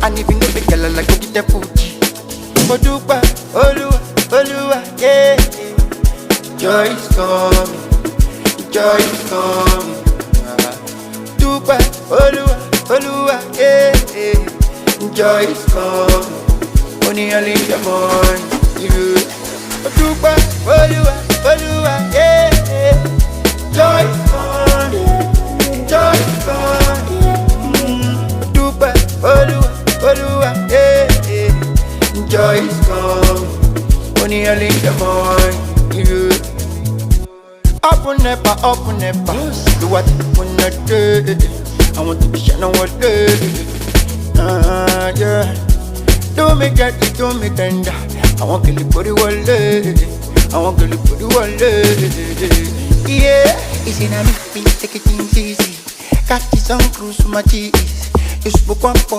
And if you know the girl, I like to get the food. Odupa, Olua, Olua, yeah. Joy is coming, joy is coming. Dupa, Olua, Olua, yeah. Joy is coming. Only early in the morning, yeah. Dupa, Olua, Olua, yeah. Joy is coming, joy is coming. Dupa, Olua, Olua, yeah. Joy is coming. Only early in the morning, yeah. Up on never, do what you wanna do. I want to be shining one day. Yeah. Do me get it, do me tender. I want to live for the world. I want to live for the world. Yeah. It's in a me, take it easy. Catch this on cruise, my cheese. You spoke one for